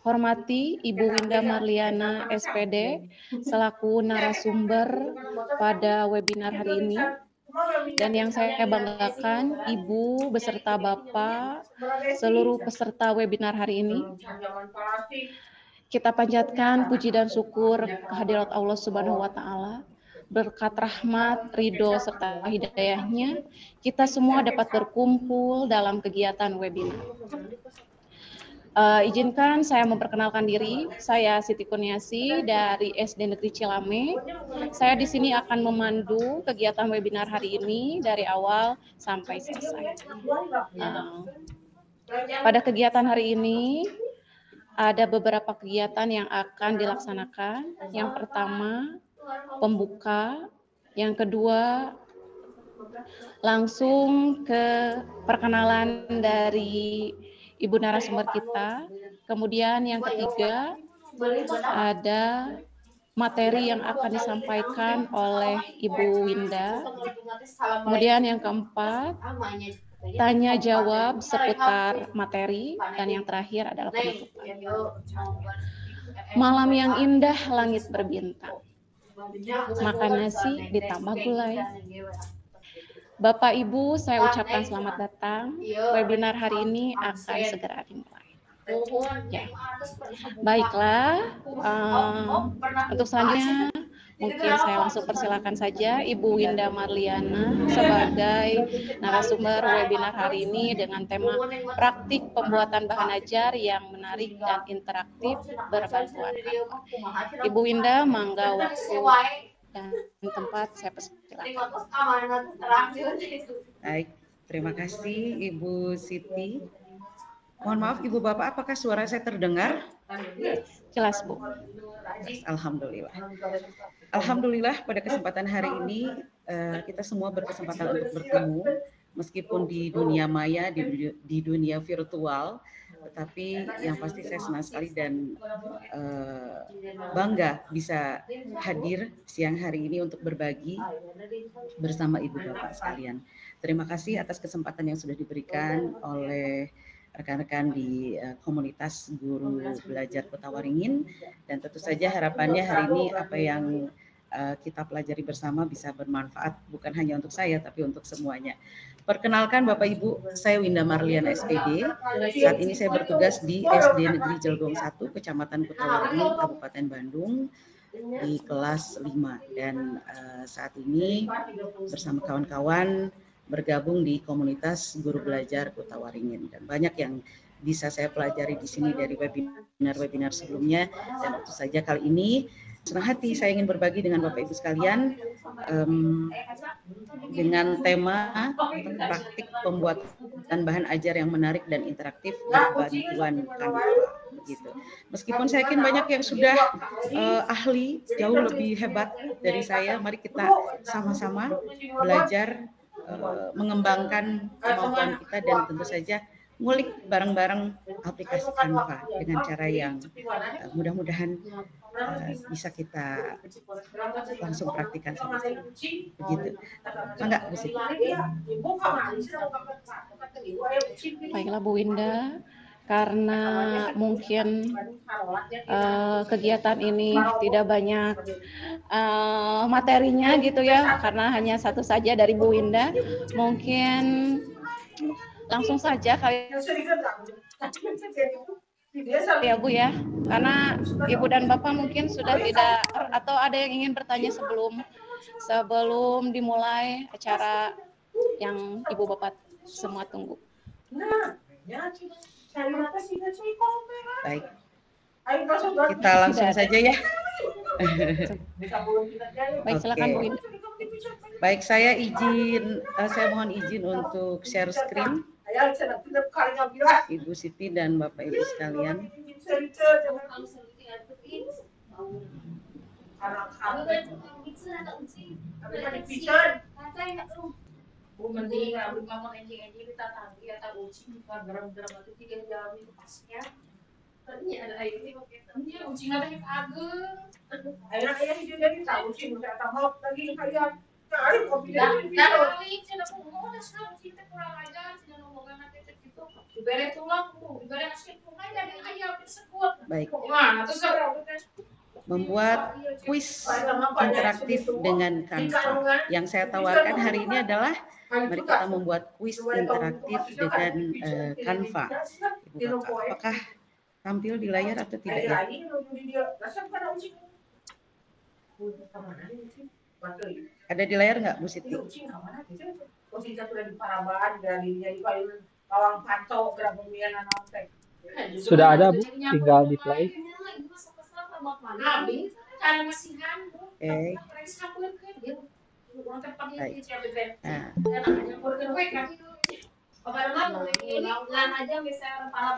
hormati Ibu Winda Marliana SPD selaku narasumber pada webinar hari ini. Dan yang saya banggakan, Ibu beserta Bapak, seluruh peserta webinar hari ini. Kita panjatkan puji dan syukur kehadirat Allah Subhanahu wa Ta'ala. Berkat rahmat, ridho, serta hidayahnya, kita semua dapat berkumpul dalam kegiatan webinar. Izinkan saya memperkenalkan diri. Saya Siti Kurniasi dari SD Negeri Cilame. Saya di sini akan memandu kegiatan webinar hari ini dari awal sampai selesai. Pada kegiatan hari ini ada beberapa kegiatan yang akan dilaksanakan. Yang pertama, pembuka. Yang kedua, langsung ke perkenalan dari Ibu narasumber kita. Kemudian yang ketiga, ada materi yang akan disampaikan oleh Ibu Winda. Kemudian yang keempat, tanya jawab seputar materi. Dan yang terakhir adalah penutupan. Malam yang indah, langit berbintang. Makan nasi ditambah gulai. Bapak Ibu, saya ucapkan selamat datang. Webinar hari ini akan segera dimulai. Ya. Baiklah, untuk selanjutnya mungkin saya langsung persilakan saja Ibu Winda Marliana sebagai narasumber webinar hari ini dengan tema praktik pembuatan bahan ajar yang menarik dan interaktif berbantuan Canva. Ibu Winda, mangga waktu dan tempat saya persilakan. Baik, terima kasih Ibu Siti. Mohon maaf Ibu Bapak, apakah suara saya terdengar? Jelas Bu. Alhamdulillah. Alhamdulillah pada kesempatan hari ini kita semua berkesempatan untuk bertemu meskipun di dunia maya, di dunia virtual. Tetapi yang pasti saya senang sekali dan bangga bisa hadir siang hari ini untuk berbagi bersama Ibu Bapak sekalian. Terima kasih atas kesempatan yang sudah diberikan oleh rekan-rekan di komunitas guru belajar Kota Waringin, dan tentu saja harapannya hari ini apa yang kita pelajari bersama bisa bermanfaat bukan hanya untuk saya tapi untuk semuanya. Perkenalkan Bapak Ibu, saya Winda Marliana SPD. Saat ini saya bertugas di SD Negeri Jelgong 1, Kecamatan Kota Waringin, Kabupaten Bandung di kelas 5, dan saat ini bersama kawan-kawan bergabung di komunitas guru belajar Kota Waringin, dan banyak yang bisa saya pelajari di sini dari webinar-webinar sebelumnya. Dan tentu saja kali ini senang hati saya ingin berbagi dengan Bapak Ibu sekalian dengan tema praktik pembuatan bahan ajar yang menarik dan interaktif berbantuan Canva. Begitu. Meskipun saya yakin banyak yang sudah ahli, jauh lebih hebat dari saya, mari kita sama-sama belajar mengembangkan kemampuan kita dan tentu saja ngulik bareng-bareng aplikasi Canva dengan cara yang mudah-mudahan bisa kita langsung praktikkan sama-sama. Begitu. Enggak, Bu Siti. Baiklah Bu Winda, karena mungkin kegiatan ini tidak banyak materinya gitu ya, karena hanya satu saja dari Bu Winda, mungkin langsung saja kali ya Bu ya, karena Ibu dan Bapak mungkin sudah tidak, atau ada yang ingin bertanya sebelum dimulai acara yang Ibu Bapak semua tunggu. Baik, kita langsung saja ya. Baik, silakan Bu Winda. Baik, saya mohon izin untuk share screen. Ibu Siti dan Bapak Ibu sekalian. Baik. Membuat kuis interaktif dengan Canva. Yang saya tawarkan hari ini adalah mari kita membuat kuis interaktif dengan Canva. Ibu Bapak, apakah tampil di layar atau tidak ya? Ada di layar nggak, Bu Siti? Sudah ada, Bu, tinggal di play. Baik.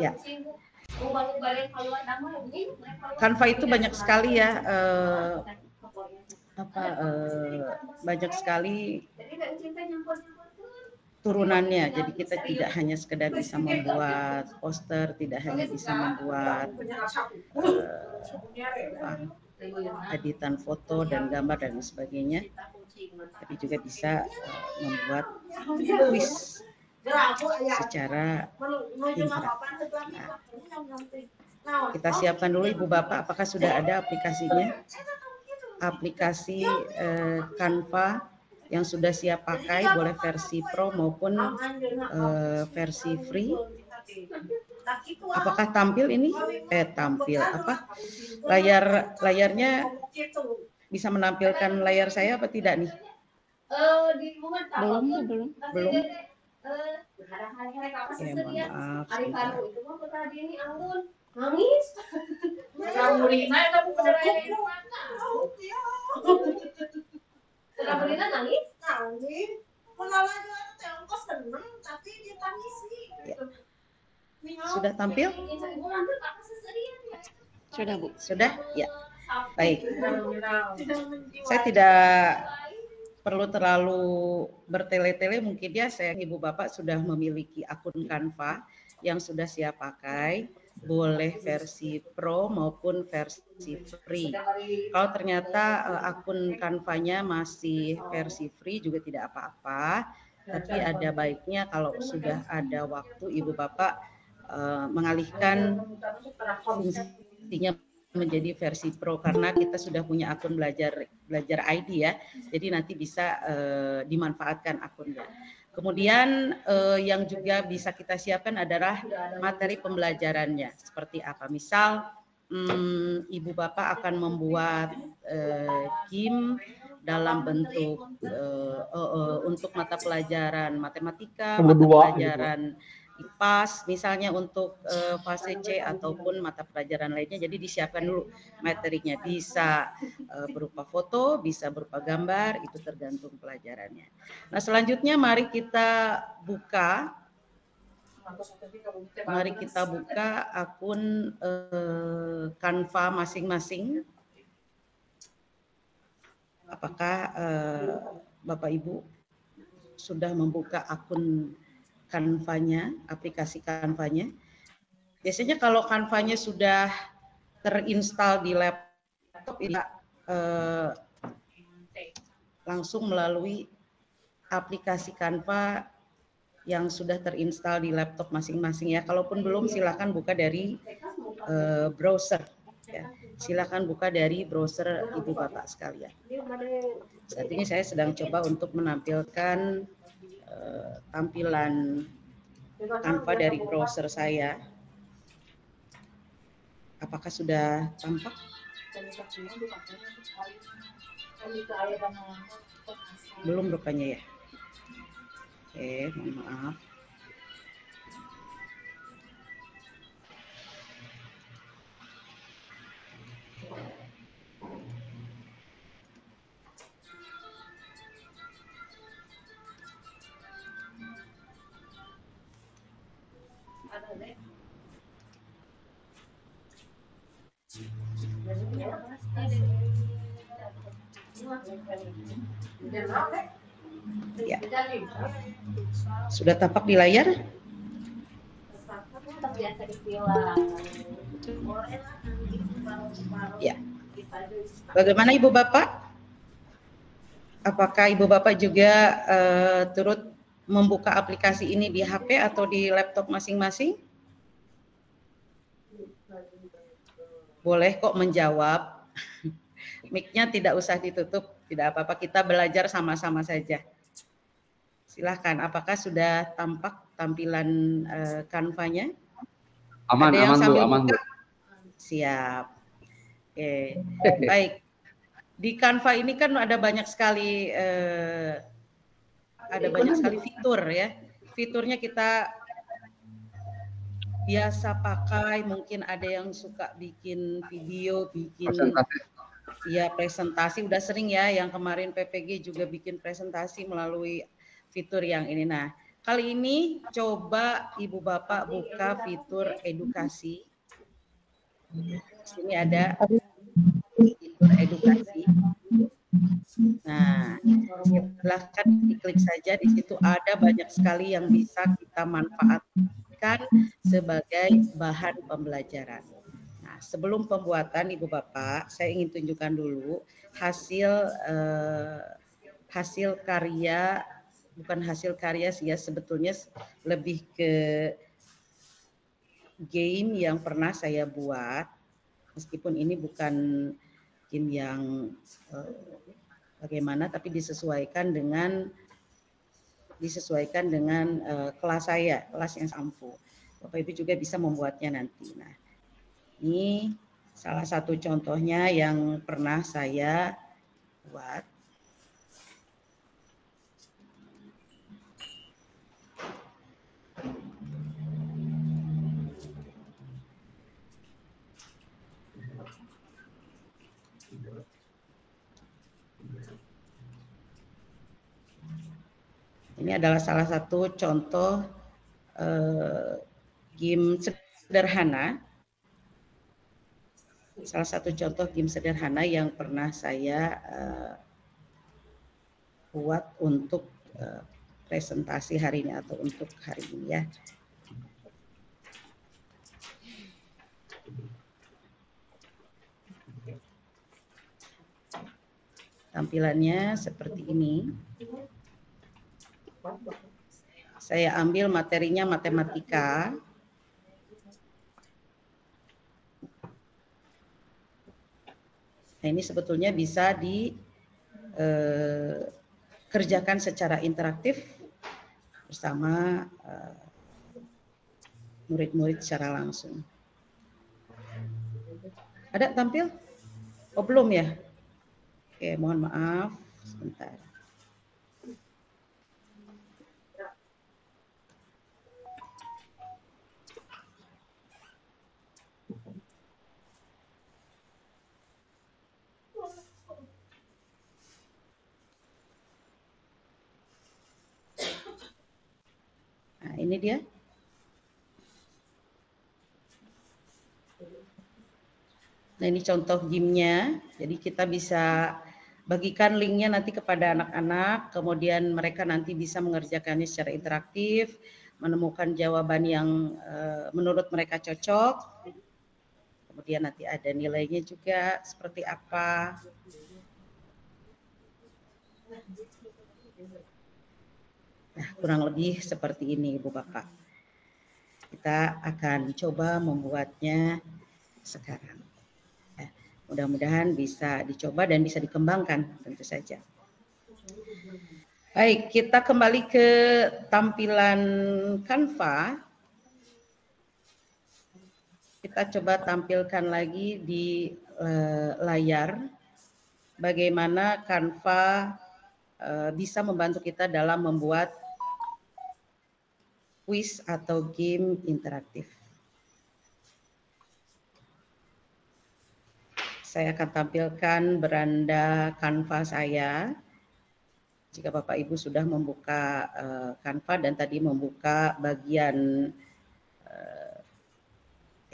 Ya. Canva itu banyak sekali ya, banyak sekali turunannya. Jadi kita tidak hanya sekedar bisa membuat poster, tidak hanya bisa membuat editan foto dan gambar dan sebagainya, tapi juga bisa membuat kuis secara interaktif. Nah, kita siapkan dulu Ibu Bapak, apakah sudah ada aplikasinya? Aplikasi Canva yang sudah siap pakai, boleh versi Pro maupun versi free. Apakah tampil ini? Tampil apa? Layarnya bisa menampilkan layar saya apa tidak nih? Belum. Ya, maaf. Sudah tampil? Sudah, Bu. Sudah? Ya. Baik. Saya tidak perlu terlalu bertele-tele, mungkin ya saya Ibu Bapak sudah memiliki akun Canva yang sudah siap pakai, boleh versi Pro maupun versi free. Kalau ternyata akun Canva-nya masih versi free juga tidak apa-apa, tapi ada baiknya kalau sudah ada waktu Ibu Bapak mengalihkan fungsinya menjadi versi Pro, karena kita sudah punya akun belajar ID ya, jadi nanti bisa dimanfaatkan akunnya. Kemudian yang juga bisa kita siapkan adalah materi pembelajarannya seperti apa. Misal Ibu Bapak akan membuat game dalam bentuk untuk mata pelajaran matematika, mata pelajaran IPAS, misalnya untuk fase C ataupun mata pelajaran lainnya. Jadi disiapkan dulu materinya, bisa berupa foto, bisa berupa gambar, itu tergantung pelajarannya. Nah, selanjutnya mari kita buka akun Canva masing-masing. Apakah Bapak Ibu sudah membuka akun Canva-nya, aplikasi Canva-nya? Biasanya kalau Canva-nya sudah terinstall di laptop, ini langsung melalui aplikasi Canva yang sudah terinstall di laptop masing-masing ya. Kalaupun belum, silakan buka dari browser. Ya. Silakan buka dari browser Ibu Bapak sekalian. Saat ini saya sedang coba untuk menampilkan tampilan Canva dari browser saya. Apakah sudah tampak? Belum rupanya ya. Oke, mohon maaf. Ya. Sudah tampak di layar? Ya. Bagaimana Ibu Bapak? Apakah Ibu Bapak juga turut membuka aplikasi ini di HP atau di laptop masing-masing? boleh kok menjawab. Mic-nya tidak usah ditutup, tidak apa-apa, kita belajar sama-sama saja. Silahkan, apakah sudah tampak tampilan Canva-nya? Aman, Ada yang aman Bu, sambil aman Bu. buka? Siap. Oke, baik. Di Canva ini kan ada banyak sekali fitur ya. Fiturnya kita biasa pakai, mungkin ada yang suka bikin video, bikin presentasi, udah sering ya, yang kemarin PPG juga bikin presentasi melalui fitur yang ini. Nah, kali ini coba Ibu Bapak buka fitur edukasi. Di sini ada fitur edukasi. Nah, silahkan diklik saja, di situ ada banyak sekali yang bisa kita manfaatkan sebagai bahan pembelajaran. Nah, sebelum pembuatan Ibu Bapak, saya ingin tunjukkan dulu hasil karya, bukan hasil karya sih ya, sebetulnya lebih ke game yang pernah saya buat, meskipun ini bukan game yang bagaimana, tapi disesuaikan dengan kelas saya, kelas yang ampuh. Bapak Ibu juga bisa membuatnya nanti. Nah, ini salah satu contohnya yang pernah saya buat. Ini adalah salah satu contoh game sederhana. Salah satu contoh game sederhana yang pernah saya buat untuk presentasi hari ini atau untuk hari ini ya. Tampilannya seperti ini. Saya ambil materinya matematika. Nah, ini sebetulnya bisa dikerjakan secara interaktif bersama murid-murid secara langsung. Ada tampil? Oh, belum ya? Oke, mohon maaf. Sebentar. Nah, ini dia. Nah, ini contoh game-nya. Jadi kita bisa bagikan linknya nanti kepada anak-anak, kemudian mereka nanti bisa mengerjakannya secara interaktif, menemukan jawaban yang menurut mereka cocok. Kemudian nanti ada nilainya juga seperti apa. Nah, kurang lebih seperti ini Ibu Bapak. Kita akan coba membuatnya sekarang. Mudah-mudahan bisa dicoba dan bisa dikembangkan tentu saja. Baik, kita kembali ke tampilan Canva. Kita coba tampilkan lagi di layar bagaimana Canva bisa membantu kita dalam membuat kuis atau game interaktif. Saya akan tampilkan beranda Canva saya. Jika Bapak Ibu sudah membuka Canva dan tadi membuka bagian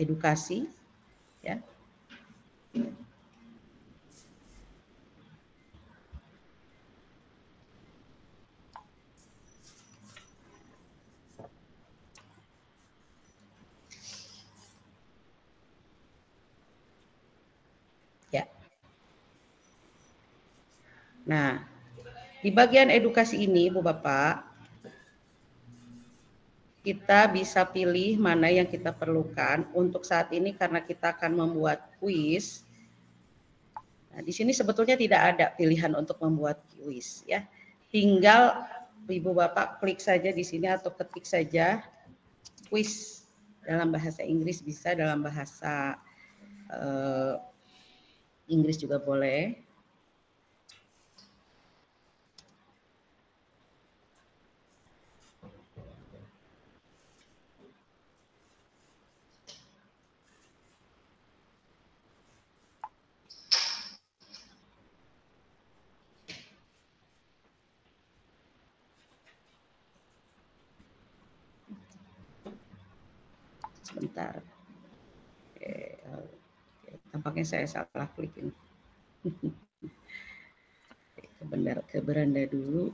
edukasi, ya. Nah, di bagian edukasi ini, Bu Bapak, kita bisa pilih mana yang kita perlukan. Untuk saat ini karena kita akan membuat kuis. Nah, di sini sebetulnya tidak ada pilihan untuk membuat kuis ya. Tinggal Ibu Bapak klik saja di sini atau ketik saja kuis dalam bahasa Inggris, bisa dalam bahasa Inggris juga boleh. Sebentar. Oke, tampaknya saya salah klik ini. Ke beranda dulu.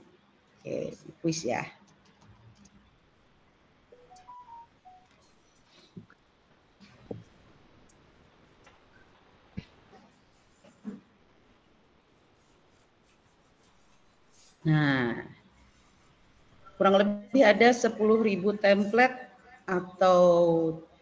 Oke, kuis ya. Nah, kurang lebih ada 10.000 template atau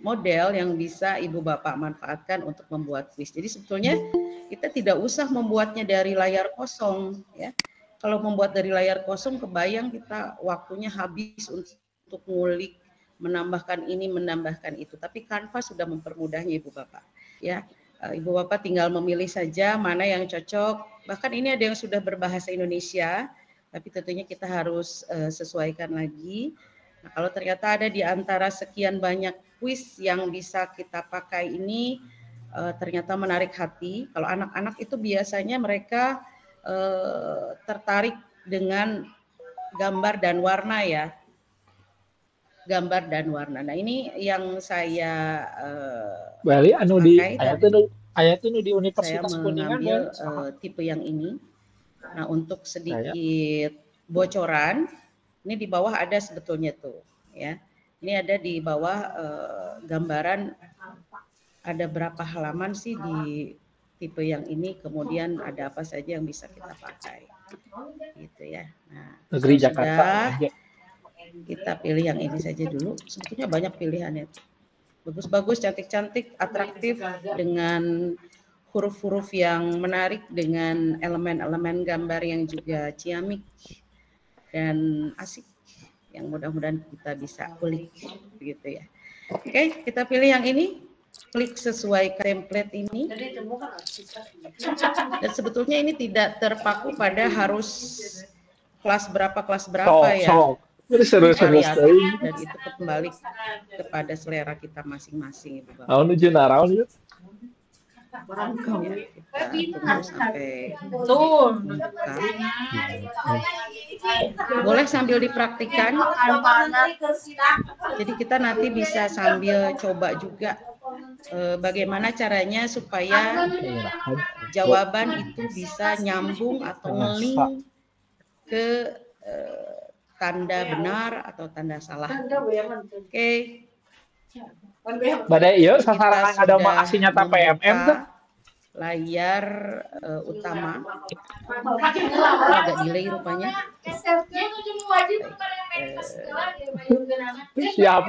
model yang bisa Ibu Bapak manfaatkan untuk membuat kuis. Jadi sebetulnya kita tidak usah membuatnya dari layar kosong ya. Kalau membuat dari layar kosong kebayang kita waktunya habis untuk ngulik, menambahkan ini, menambahkan itu. Tapi Canva sudah mempermudahnya Ibu Bapak ya. Ibu Bapak tinggal memilih saja mana yang cocok. Bahkan ini ada yang sudah berbahasa Indonesia, tapi tentunya kita harus sesuaikan lagi. Nah, kalau ternyata ada di antara sekian banyak kuis yang bisa kita pakai ini ternyata menarik hati. Kalau anak-anak itu biasanya mereka tertarik dengan gambar dan warna ya. Gambar dan warna. Nah, ini yang saya Bali anu di aya tuh di saya Universitas Kuningan mengambil tipe yang ini. Nah, untuk sedikit bocoran, ini di bawah ada sebetulnya tuh, ya. Ini ada di bawah gambaran ada berapa halaman sih di tipe yang ini, kemudian ada apa saja yang bisa kita pakai, gitu ya. Nah, Negeri Jakarta. Kita pilih yang ini saja dulu. Sebetulnya banyak pilihannya, bagus-bagus, cantik-cantik, atraktif dengan huruf-huruf yang menarik, dengan elemen-elemen gambar yang juga ciamik dan asik, yang mudah-mudahan kita bisa kulik begitu ya. Oke, kita pilih yang ini, klik sesuai template ini. Dan sebetulnya ini tidak terpaku pada harus kelas berapa ya. Variatif, dan itu kembali kepada selera kita masing-masing, Ibu Bapak. Kita tunggu sampai membuka. Boleh sambil dipraktikkan. Jadi kita nanti bisa sambil coba juga bagaimana caranya supaya jawaban itu bisa nyambung atau ngeling ke tanda benar atau tanda salah. Oke. Badai yuk sasaran ada aksi nyata PMM tuh. Layar utama agak delay rupanya. Siap.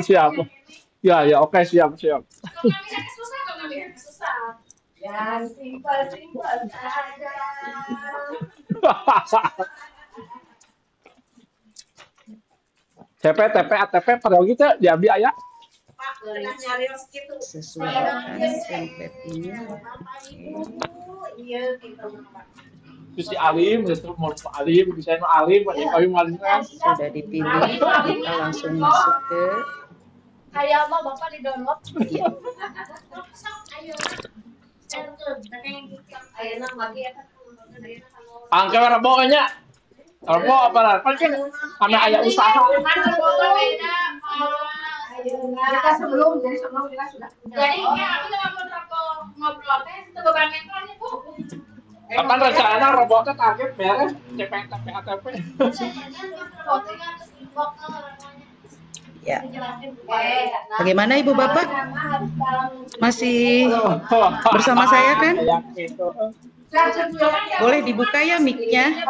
Ya, oke, siap. CP, TP, ATP, pada gitu diambil ayah. Sesuaikan template ini. Si Alim, mau Alim, bisa Alim, sudah dipilih, kita langsung masuk ke. Kayak apa Bapak di download? Iya. Angka pokoknya. Rebo apa kan karena ayah usaha. Kita sebelum kita sudah. Jadi aku ngobrol teh beban mentalnya Bu. Kapan rencana robotnya target beres CPTP ATP. Ya. Bagaimana Ibu Bapak? Masih bersama saya kan? Boleh dibuka ya mic-nya?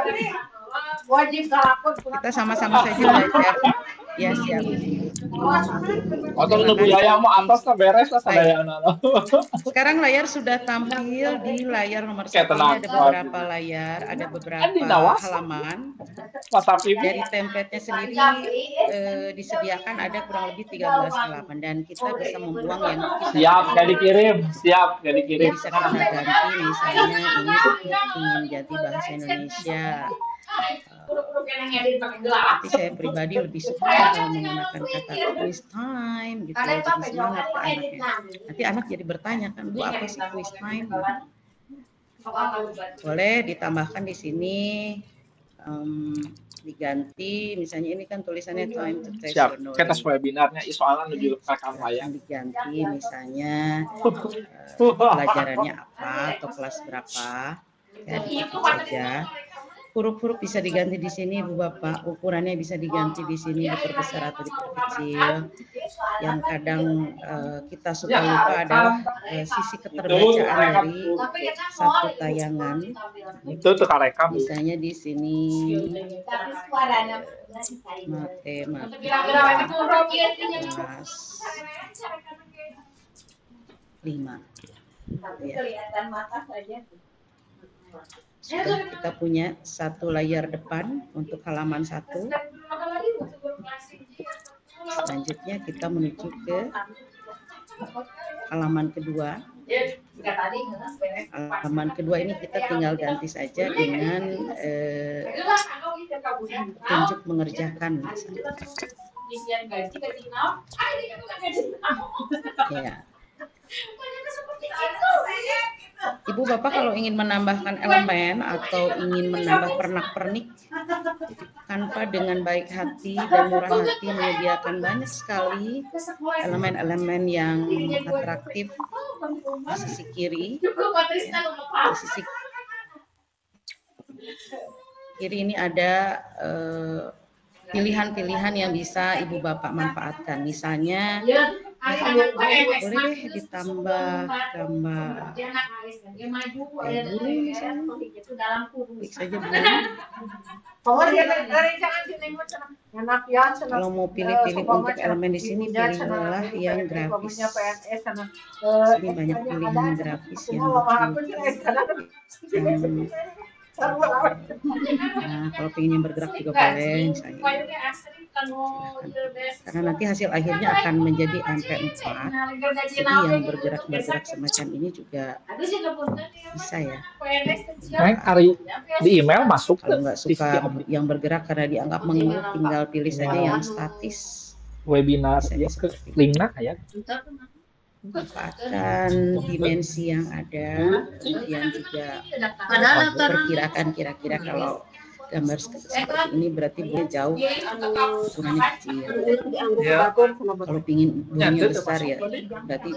Wajib Kita sama-sama saja belajar. Ya, siap. Atau nunggu Yaya mau atas lah beres lah sadaya anak. Sekarang layar sudah tampil di layar nomor Oke, 1. tenang. Ada beberapa layar, ada beberapa halaman. Mas Afif. Dari template-nya sendiri disediakan ada kurang lebih 13 halaman dan kita bisa membuang yang kita Siap, gak dikirim. Siap, gak dikirim. bisa kita ganti, misalnya ini ingin ganti bahasa Indonesia. Tapi saya pribadi lebih suka kalau menggunakan kata quiz time gitu, jadi semangat ke anaknya. Nanti anak jadi bertanya kan, Bu, apa sih quiz time? Boleh ditambahkan di sini, diganti, misalnya ini kan tulisannya time to test Siap, your kita knowledge. webinarnya soalnya menuju rekam layar. Diganti misalnya pelajarannya apa atau kelas berapa, ya diketik saja. Huruf-huruf bisa diganti di sini, Bu Bapak. Ukurannya bisa diganti di sini, diperbesar atau diperkecil. Yang kadang kita suka lupa adalah sisi keterbacaan dari satu tayangan. Itu tuh rekam. Misalnya di sini matematika kelas 5. Ya. Sudah kita punya satu layar depan untuk halaman 1. Selanjutnya kita menuju ke halaman kedua. Halaman kedua ini kita tinggal ganti saja dengan petunjuk mengerjakan. Ya. Ibu Bapak kalau ingin menambahkan elemen atau ingin menambah pernak-pernik, Canva dengan baik hati dan murah hati menyediakan banyak sekali elemen-elemen yang atraktif. Di sisi kiri, di sisi kiri ini ada pilihan-pilihan yang bisa Ibu Bapak manfaatkan. Misalnya boleh deh ditambah gambar burung misalnya, klik saja burung. Kalau mau pilih-pilih untuk elemen di sini, pilihlah yang grafis. Ini banyak pilihan grafis yang nah, kalau pengen yang bergerak juga boleh misalnya. Karena nanti hasil akhirnya akan menjadi MP4. Jadi yang bergerak-bergerak semacam ini juga bisa ya. Ari di email masuk. Kalau nggak suka yang bergerak karena dianggap mengeluh, tinggal pilih saja yang statis. Webinar ya ke linknya ya. Manfaatkan dimensi yang ada, kemudian juga perkirakan kira-kira kalau gambar seperti ini berarti bunyinya jauh, ukurannya kecil. Kalau pingin bunyinya besar ya, berarti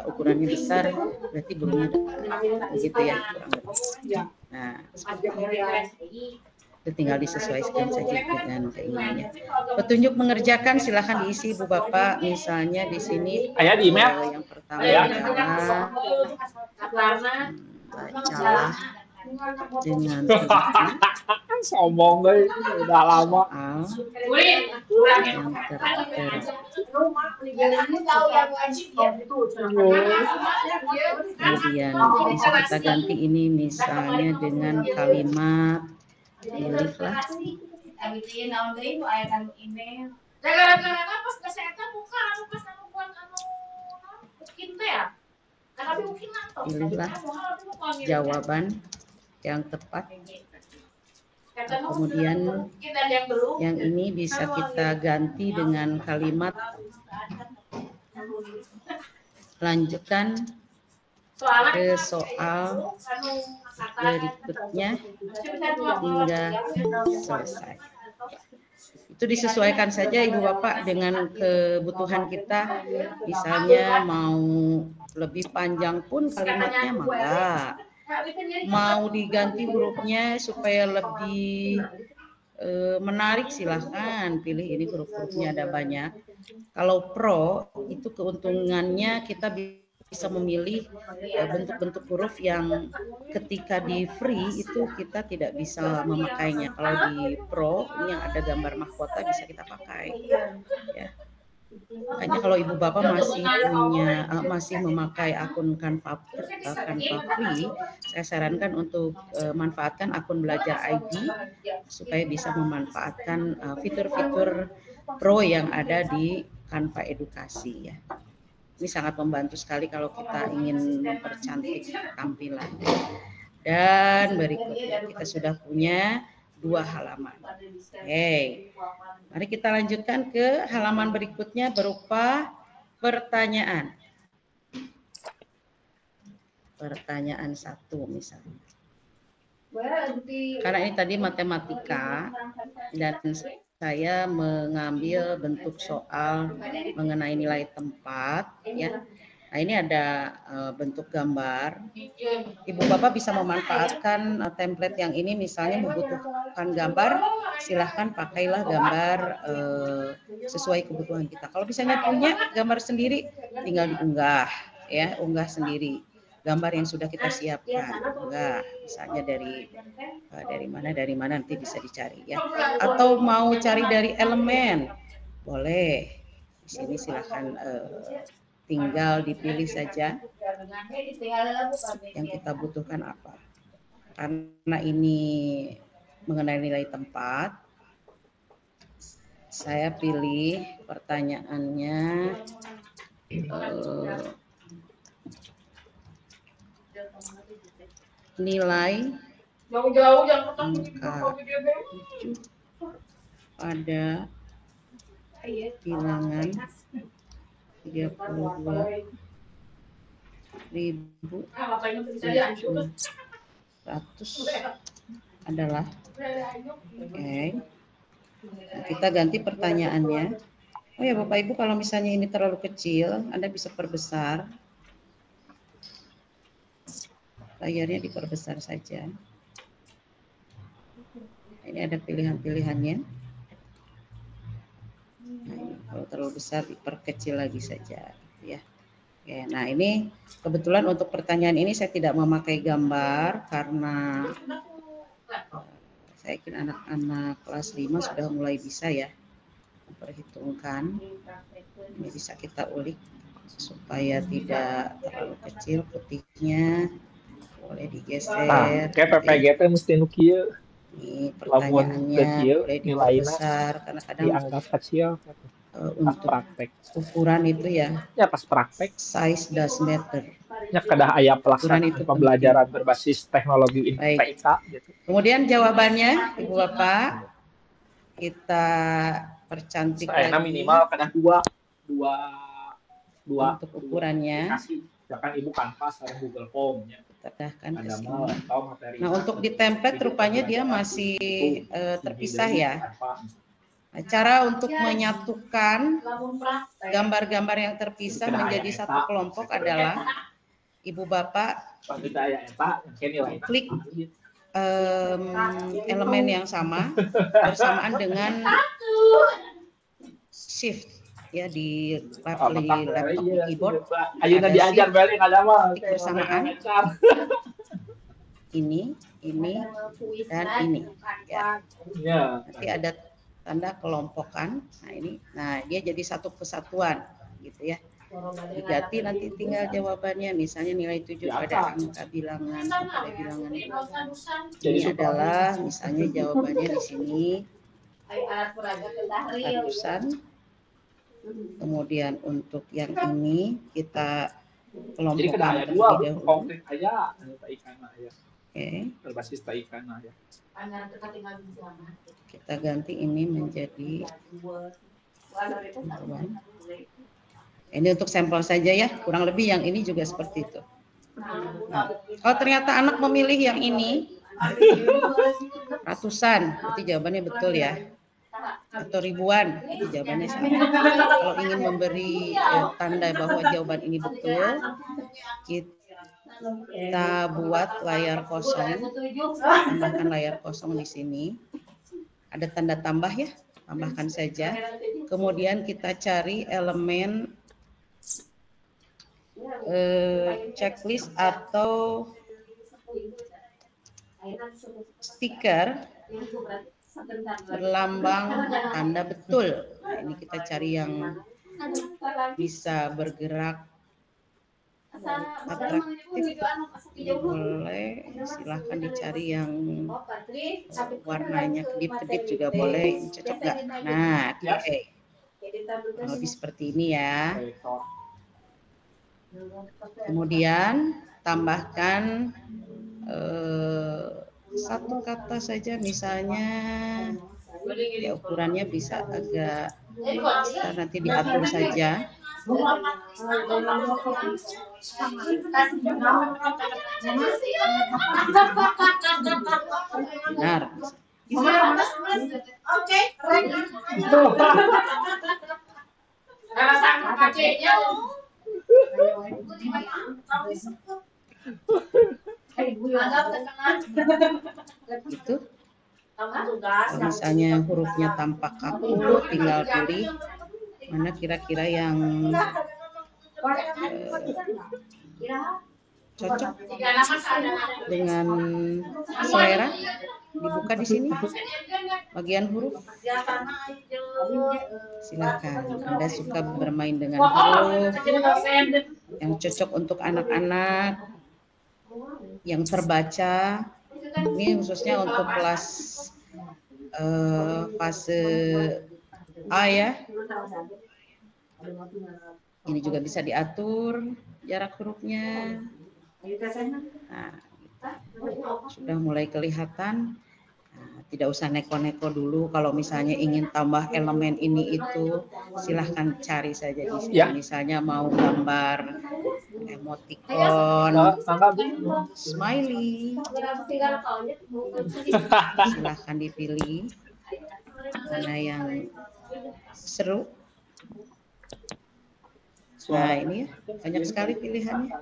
ukurannya besar, berarti bunyinya dekat, begitu ya kurang lebih. Nah, seperti itu tinggal disesuaikan saja dengan keinginannya. Petunjuk mengerjakan silahkan diisi Bu Bapak. Misalnya di sini di email. Yang pertama adalah bacalah dengan sombong deh, udah lama. Yang kemudian bisa kita ganti ini misalnya dengan kalimat pilihlah. Pilihlah jawaban yang tepat. Kemudian yang ini bisa kita ganti dengan kalimat lanjutkan ke soal berikutnya hingga selesai. Itu disesuaikan saja Ibu Bapak dengan kebutuhan kita. Misalnya mau lebih panjang pun kalimatnya mangga. Mau diganti hurufnya supaya lebih menarik silahkan pilih, ini huruf-hurufnya ada banyak. Kalau Pro itu keuntungannya kita bisa bisa memilih bentuk-bentuk huruf yang ketika di free itu kita tidak bisa memakainya. Kalau di Pro ini yang ada gambar mahkota bisa kita pakai. Ya. Makanya kalau ibu bapak masih memakai akun Canva Free, saya sarankan untuk manfaatkan akun Belajar ID supaya bisa memanfaatkan fitur-fitur Pro yang ada di Canva Edukasi ya. Ini sangat membantu sekali kalau kita ingin mempercantik tampilan. Dan berikutnya kita sudah punya 2 halaman. Oke, mari kita lanjutkan ke halaman berikutnya berupa pertanyaan. Pertanyaan 1 misalnya. Karena ini tadi matematika dan saya mengambil bentuk soal mengenai nilai tempat ya. Nah, ini ada bentuk gambar. Ibu bapak bisa memanfaatkan template yang ini, misalnya membutuhkan gambar, silahkan pakailah gambar sesuai kebutuhan kita. Kalau misalnya punya gambar sendiri, tinggal diunggah ya, unggah sendiri gambar yang sudah kita siapkan. Unggah misalnya dari mana nanti bisa dicari ya. Atau mau cari dari elemen, boleh. Di sini silahkan tinggal dipilih saja yang kita butuhkan apa. Karena ini mengenai nilai tempat, saya pilih pertanyaannya nilai angka 7 pada bilangan 32.700 adalah oke. Nah, kita ganti pertanyaannya. Oh ya Bapak Ibu, kalau misalnya ini terlalu kecil, Anda bisa perbesar. Layarnya diperbesar saja. Ini ada pilihan-pilihannya. Nah, ini kalau terlalu besar diperkecil lagi saja ya. Oke, nah ini kebetulan untuk pertanyaan ini saya tidak memakai gambar karena saya yakin anak-anak kelas 5 sudah mulai bisa ya memperhitungkan. Ini bisa kita ulik supaya tidak terlalu kecil, putihnya boleh digeser. Kayak PPGT mesti nukia. Ini pertanyaannya boleh diperbesar karena kadang dianggap kecil untuk praktek ukuran itu ya. Ya pas praktek Size does matter. Ya kadah aya pelaksanaan pembelajaran berbasis teknologi TIK gitu. Kemudian jawabannya Ibu Bapak kita percantik lagi. Minimal kadang dua untuk ukurannya. Misalkan Ibu kanvas ada Google Form ya. Tetapkan ke sini. Nah, untuk di template rupanya dia masih terpisah ya. Nah, cara untuk menyatukan gambar-gambar yang terpisah menjadi satu kelompok adalah Ibu Bapak klik elemen yang sama bersamaan dengan shift ya di laptop keyboard. Ayeuna diajar balik ada mah bersamaan. Ini dan ini ya. Nanti ada tanda kelompokan. Nah ini, nah dia jadi satu kesatuan gitu ya. Diganti nanti tinggal jawabannya, misalnya nilai 7 pada angka bilangan pada bilangan ini adalah misalnya jawabannya di sini ratusan. Kemudian untuk yang ini kita kelompokkan terlebih dahulu. Oke. Berbasis TIK ya. Kita ganti ini menjadi ini untuk sampel saja ya, kurang lebih yang ini juga seperti itu. Nah, kalau ternyata anak memilih yang ini ratusan, berarti jawabannya betul ya. Atau ribuan, itu jawabannya salah. Kalau ingin memberi tanda bahwa jawaban ini betul, kita buat layar kosong, tambahkan layar kosong di sini. Ada tanda tambah ya, tambahkan saja. Kemudian kita cari elemen checklist atau stiker berlambang tanda betul. Nah, ini kita cari yang bisa bergerak atraktif. Ini boleh, silahkan dicari yang warnanya kedip-kedip juga boleh. Ini cocok nggak? Nah, oke. Lebih seperti ini ya. Kemudian tambahkan satu kata saja, misalnya ya ukurannya bisa agak besar, nanti diatur saja. Benar. Oke. Sama kakeknya. Itu. Kalau misalnya hurufnya tampak kaku, tinggal pilih mana kira-kira yang cocok dengan selera. Dibuka di sini bagian huruf. Silakan. Anda suka bermain dengan huruf yang cocok untuk anak-anak, yang terbaca. Ini khususnya untuk kelas fase A ya. Ini juga bisa diatur jarak hurufnya. Nah, sudah mulai kelihatan. Nah, tidak usah neko-neko dulu. Kalau misalnya ingin tambah elemen ini itu, silahkan cari saja di sini. Ya. Misalnya mau gambar emoticon, smiley, silahkan dipilih mana yang seru. Nah, ini ya, banyak sekali pilihannya.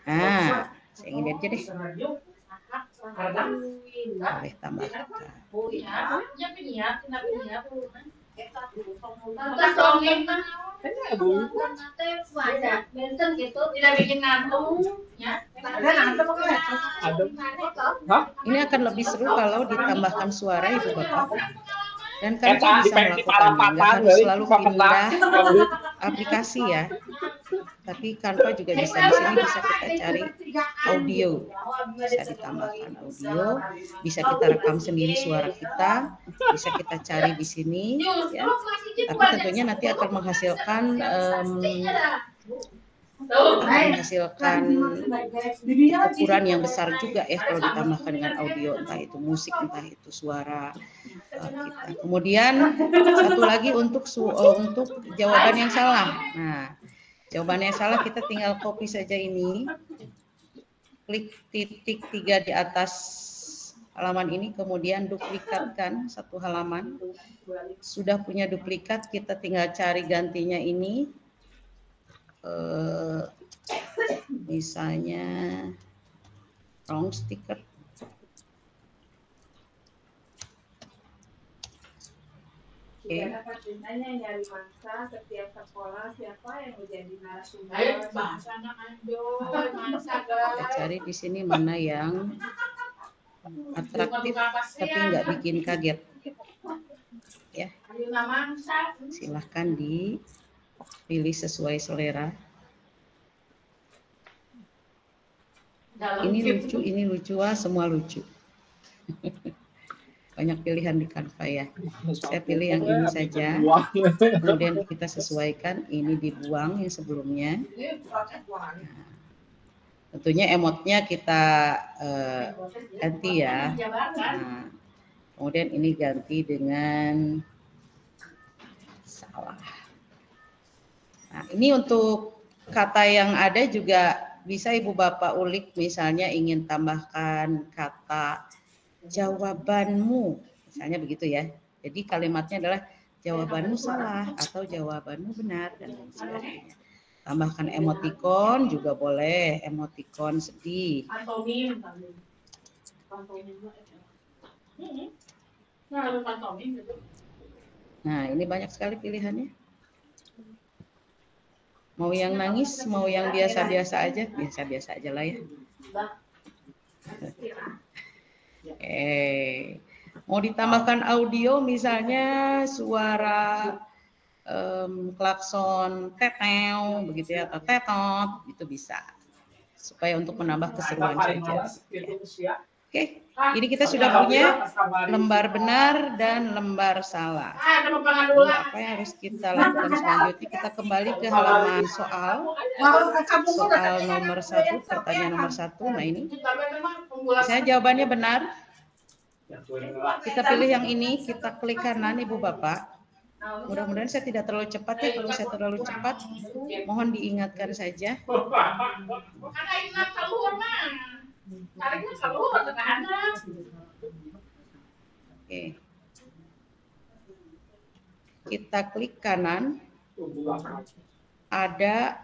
Nah, saya ingin lihat aja deh. Boleh tambahkan. Ini akan lebih seru kalau ditambahkan suara Ibu Bapak. Dan Canva bisa melakukannya, nggak harus selalu pindah aplikasi ya. Tapi Canva juga bisa. Di sini bisa kita cari audio, bisa ditambahkan audio, bisa kita rekam sendiri suara kita, bisa kita cari di sini ya. Tapi tentunya nanti akan menghasilkan ukuran yang besar juga ya kalau ditambahkan dengan audio, entah itu musik, entah itu suara kita. Kemudian satu lagi untuk jawaban yang salah. Nah, jawaban yang salah kita tinggal copy saja ini, klik titik 3 di atas halaman ini, kemudian duplikatkan satu halaman. Sudah punya duplikat, kita tinggal cari gantinya ini. Misalnya wrong sticker. Oke. Kita cari di sini mana yang atraktif tapi nggak bikin kaget. Ya. Silahkan dipilih sesuai selera. Ini lucu, wah semua lucu. Banyak pilihan di Canva ya. Saya pilih yang ini saja. Kemudian kita sesuaikan, ini dibuang yang sebelumnya. Nah, tentunya emotnya kita ganti ya. Nah, kemudian ini ganti dengan salah. Nah, ini untuk kata yang ada juga bisa Ibu Bapak ulik, misalnya ingin tambahkan kata jawabanmu, misalnya begitu ya. Jadi kalimatnya adalah jawabanmu salah atau jawabanmu benar dan lain sebagainya. Tambahkan emoticon juga boleh, emoticon sedih. Nah, ini banyak sekali pilihannya. Mau yang nangis, mau yang biasa-biasa aja, biasa-biasa aja lah ya. Mau ditambahkan audio misalnya suara klakson teteo begitu ya, atau tetot, itu bisa. Supaya untuk menambah keseruan saja. Ya. Oke, ini kita sudah punya lembar benar dan lembar salah. Lalu apa yang harus kita lakukan selanjutnya? Kita kembali ke halaman soal nomor 1, pertanyaan nomor 1. Nah ini, saya jawabannya benar. Kita pilih yang ini, kita klik kanan Ibu Bapak. Mudah-mudahan saya tidak terlalu cepat ya. Kalau saya terlalu cepat, mohon diingatkan saja. Oke. Kita klik kanan. Ada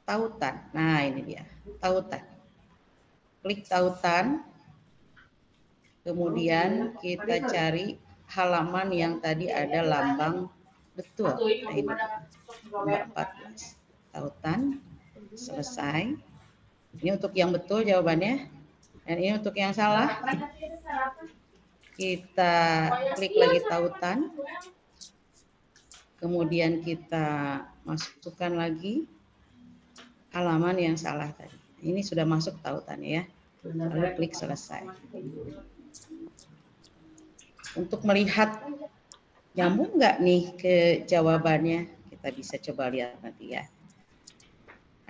tautan. Nah, ini dia. Tautan. Klik tautan. Kemudian kita cari halaman yang tadi ada lambang betul. Nah, ini nomor 14. Tautan. Selesai. Ini untuk yang betul jawabannya. Dan ini untuk yang salah. Kita klik lagi tautan. Kemudian kita masukkan lagi halaman yang salah tadi. Ini sudah masuk tautannya ya. Lalu klik selesai. Untuk melihat nyambung nggak nih ke jawabannya, kita bisa coba lihat nanti ya.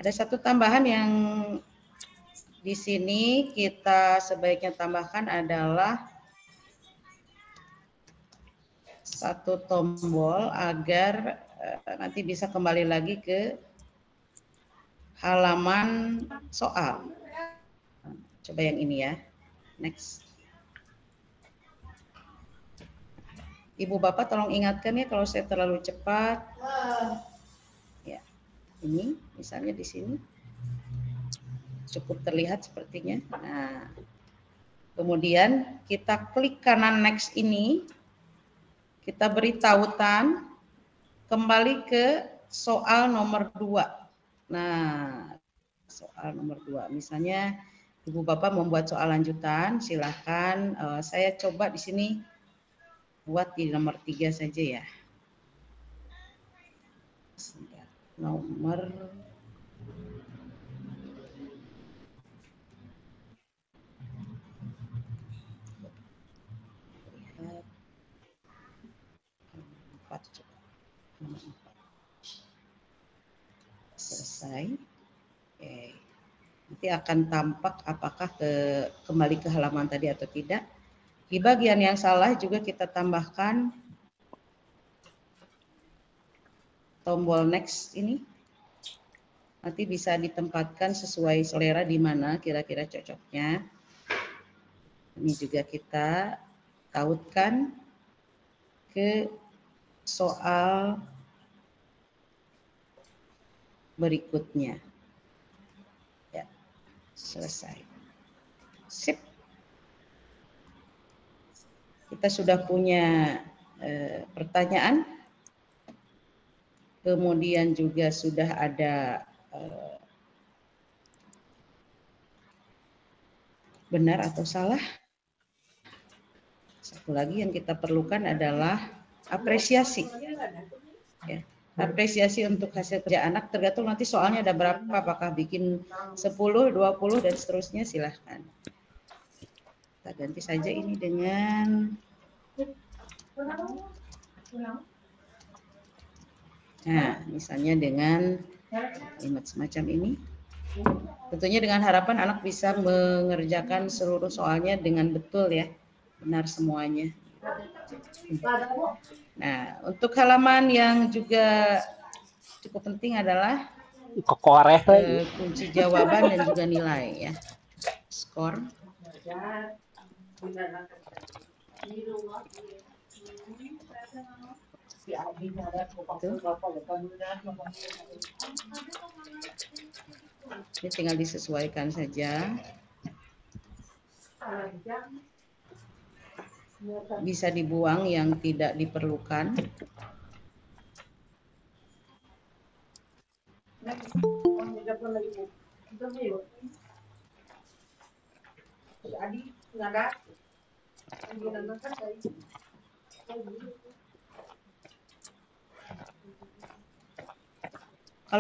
Ada satu tambahan yang di sini kita sebaiknya tambahkan adalah satu tombol agar nanti bisa kembali lagi ke halaman soal. Coba yang ini ya. Next. Ibu Bapak tolong ingatkan ya kalau saya terlalu cepat. Ya. Ini misalnya di sini. Cukup terlihat sepertinya. Nah, kemudian kita klik kanan next ini, kita beri tautan, kembali ke soal nomor 2. Nah, soal nomor 2, misalnya Ibu Bapak membuat soal lanjutan, silakan. Saya coba di sini buat di nomor 3 saja ya. Nomor selesai. Oke. Nanti akan tampak apakah kembali ke halaman tadi atau tidak. Di bagian yang salah juga kita tambahkan tombol next ini. Nanti bisa ditempatkan sesuai selera di mana kira-kira cocoknya. Ini juga kita tautkan ke soal berikutnya. Ya, selesai. Sip. Kita sudah punya pertanyaan. Kemudian juga sudah ada benar atau salah. Satu lagi yang kita perlukan adalah apresiasi. Ya. Apresiasi untuk hasil kerja anak tergantung nanti soalnya ada berapa, apakah bikin 10, 20 dan seterusnya, silahkan. Kita ganti saja ini dengan misalnya dengan kalimat semacam ini. Tentunya dengan harapan anak bisa mengerjakan seluruh soalnya dengan betul ya, benar semuanya. Nah, untuk halaman yang juga cukup penting adalah kunci jawaban dan juga nilai ya. Skor. Ini tinggal disesuaikan saja. Bisa dibuang yang tidak diperlukan. Kalau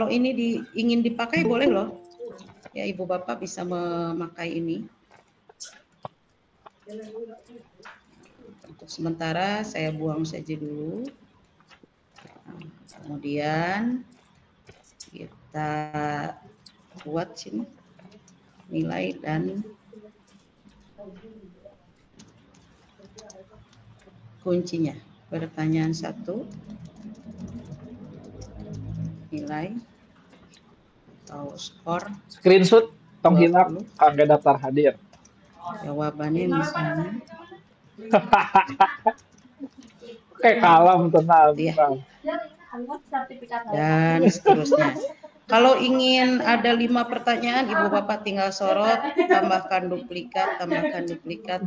ini ingin dipakai boleh loh. Ya, Ibu Bapak bisa memakai ini. Untuk sementara saya buang saja dulu. Nah, kemudian kita buat sini nilai dan kuncinya. Pertanyaan 1, nilai atau skor Screenshot tong 20. hilap kangge daftar hadir. Jawabannya misalnya Kayak kalam tenang. ya, dan seterusnya. Kalau ingin ada 5 pertanyaan, Ibu Bapak tinggal sorot, tambahkan duplikat,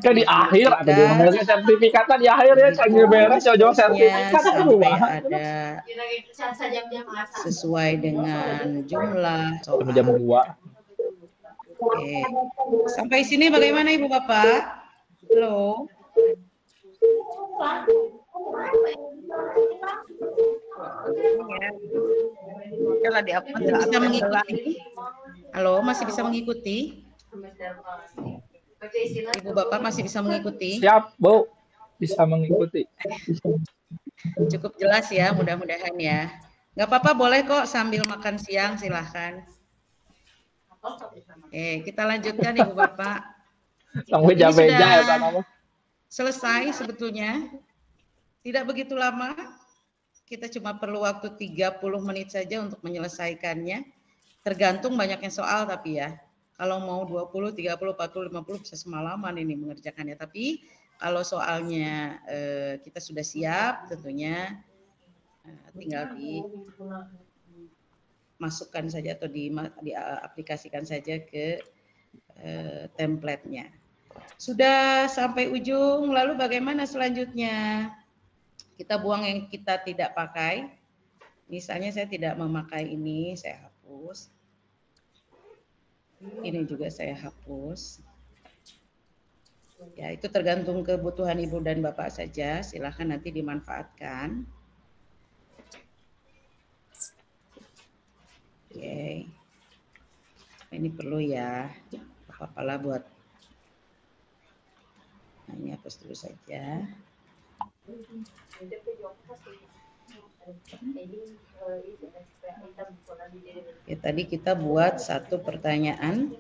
Ke di akhir ada di mana sertifikatnya di akhir ya canggih beres jauh sertifikat sampai ada sesuai dengan jumlah soal. jam 2. Oke. Sampai sini bagaimana Ibu Bapak? Halo. Bisa mengikuti? Halo, masih bisa mengikuti? Ibu Bapak masih bisa mengikuti? Siap, Bu. Bisa mengikuti. Cukup jelas ya, mudah-mudahan ya. Nggak apa-apa, boleh kok sambil makan siang, silahkan. Kita lanjutkan Ibu Bapak. Sampai Ini beja ya sudah nama. selesai sebetulnya. Tidak begitu lama. Kita cuma perlu waktu 30 menit saja untuk menyelesaikannya. Tergantung banyaknya soal tapi ya. Kalau mau 20, 30, 40, 50 bisa semalaman ini mengerjakannya. Tapi kalau soalnya kita sudah siap tentunya tinggal dimasukkan saja atau diaplikasikan saja ke template-nya. Sudah sampai ujung, lalu bagaimana selanjutnya? Kita buang yang kita tidak pakai. Misalnya saya tidak memakai ini, saya hapus. Ini juga saya hapus. Ya, itu tergantung kebutuhan Ibu dan Bapak saja. Silakan nanti dimanfaatkan. Oke. Ini perlu ya. Apa-apalah buat. Nah, ini hapus dulu saja. Ya, tadi kita buat 1 pertanyaan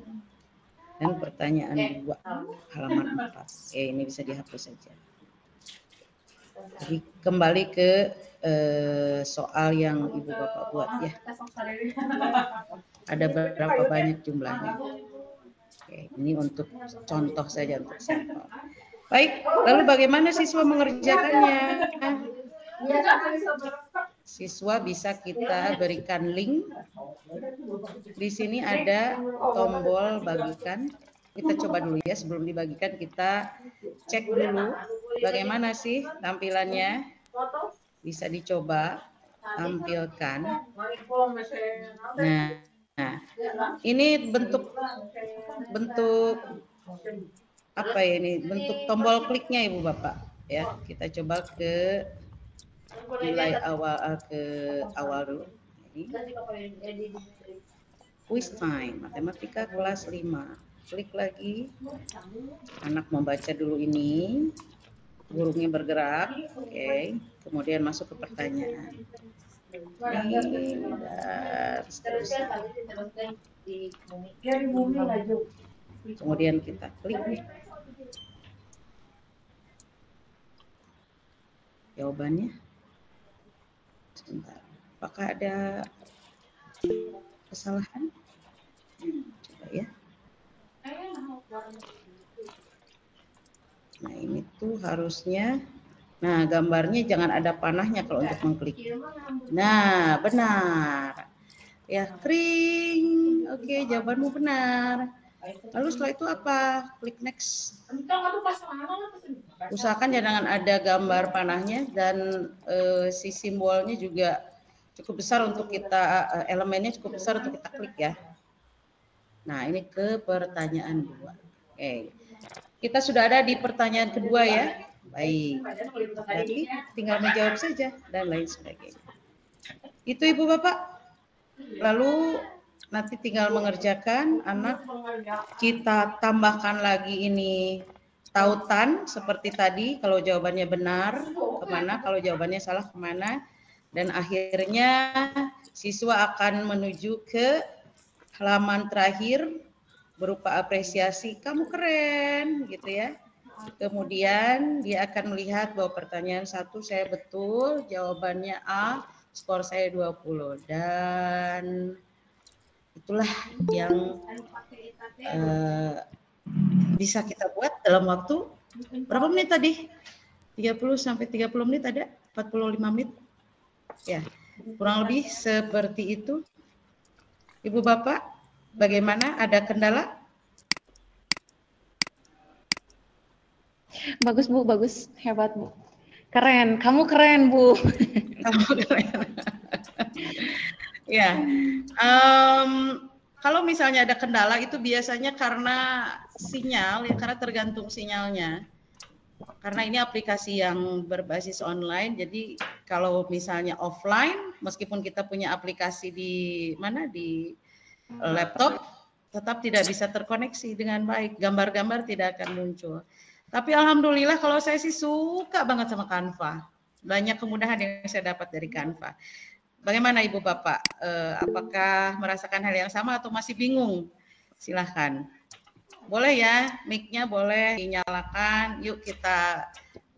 dan pertanyaan 2 halaman 4. Oke, ini bisa dihapus saja. Jadi kembali ke soal yang Ibu Bapak buat ya. Ada berapa banyak jumlahnya? Oke, ini untuk contoh saja untuk sampel. Baik, lalu bagaimana siswa mengerjakannya? Siswa bisa kita berikan link. Di sini ada tombol bagikan. Kita coba dulu ya, sebelum dibagikan kita cek dulu bagaimana sih tampilannya. Bisa dicoba tampilkan. Nah, ini bentuk apa ya ini? Bentuk tombol kliknya Ibu Bapak ya. Kita coba ke nilai awal dulu. Ini. Quiz time, matematika kelas 5. Klik lagi. Anak membaca dulu ini. Burungnya bergerak. Oke. Kemudian masuk ke pertanyaan. Ini dan seterusnya. Kemudian kita klik. Jawabannya. Sebentar. Apakah ada kesalahan? Coba ya. Nah, ini tuh harusnya. Nah, gambarnya jangan ada panahnya kalau untuk mengklik. Nah, benar. Ya, kring. Oke, jawabanmu benar. Lalu setelah itu apa? Klik next. Usahakan jangan ada gambar panahnya dan si simbolnya juga cukup besar untuk kita, elemennya cukup besar untuk kita klik ya. Nah, ini ke pertanyaan 2. Oke. Kita sudah ada di pertanyaan kedua ya. Baik. Berarti tinggal menjawab saja dan lain sebagainya. Itu Ibu Bapak. Lalu nanti tinggal mengerjakan anak, kita tambahkan lagi ini tautan seperti tadi, kalau jawabannya benar kemana, kalau jawabannya salah kemana, dan akhirnya siswa akan menuju ke halaman terakhir berupa apresiasi, kamu keren gitu ya. Kemudian dia akan melihat bahwa pertanyaan 1 saya betul, jawabannya A, skor saya 20, dan itulah yang bisa kita buat dalam waktu berapa menit tadi? 30 sampai 30 menit ada? 45 menit? Ya, kurang lebih seperti itu. Ibu Bapak, bagaimana? Ada kendala? Bagus Bu, bagus, hebat Bu. Keren, kamu keren Bu. Kamu keren. Ya, kalau misalnya ada kendala itu biasanya karena sinyal, ya karena tergantung sinyalnya. Karena ini aplikasi yang berbasis online, jadi kalau misalnya offline, meskipun kita punya aplikasi di mana di laptop, tetap tidak bisa terkoneksi dengan baik. Gambar-gambar tidak akan muncul. Tapi alhamdulillah kalau saya sih suka banget sama Canva. Banyak kemudahan yang saya dapat dari Canva. Bagaimana Ibu Bapak? Apakah merasakan hal yang sama atau masih bingung? Silahkan. Boleh ya, mic-nya boleh dinyalakan. Yuk kita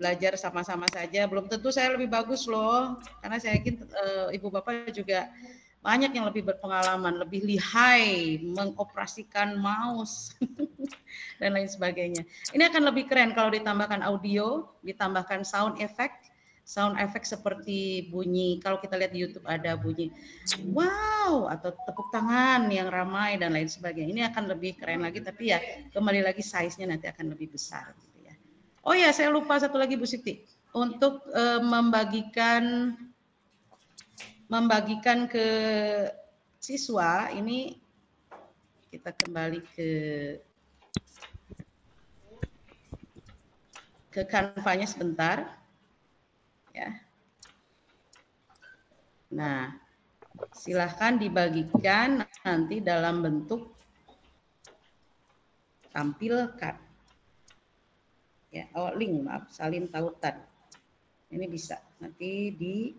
belajar sama-sama saja. Belum tentu saya lebih bagus loh, karena saya yakin Ibu Bapak juga banyak yang lebih berpengalaman, lebih lihai mengoperasikan mouse dan lain sebagainya. Ini akan lebih keren kalau ditambahkan audio, ditambahkan sound effect seperti bunyi, kalau kita lihat di YouTube ada bunyi wow atau tepuk tangan yang ramai dan lain sebagainya. Ini akan lebih keren lagi, tapi ya kembali lagi size-nya nanti akan lebih besar gitu ya. Oh ya, saya lupa satu lagi Bu Siti, untuk membagikan ke siswa ini, kita kembali ke Canva-nya sebentar ya. Nah, silahkan dibagikan nanti dalam bentuk tampilkan ya, link, maaf, salin tautan. Ini bisa nanti di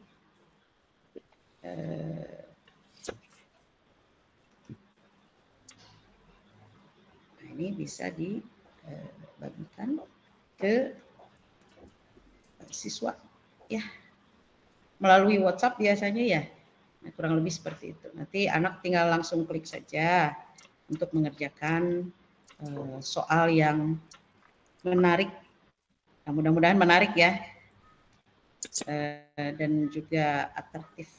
nah ini bisa dibagikan ke siswa ya, melalui WhatsApp biasanya ya. Nah, kurang lebih seperti itu. Nanti anak tinggal langsung klik saja untuk mengerjakan soal yang menarik. Nah, mudah-mudahan menarik ya, dan juga atraktif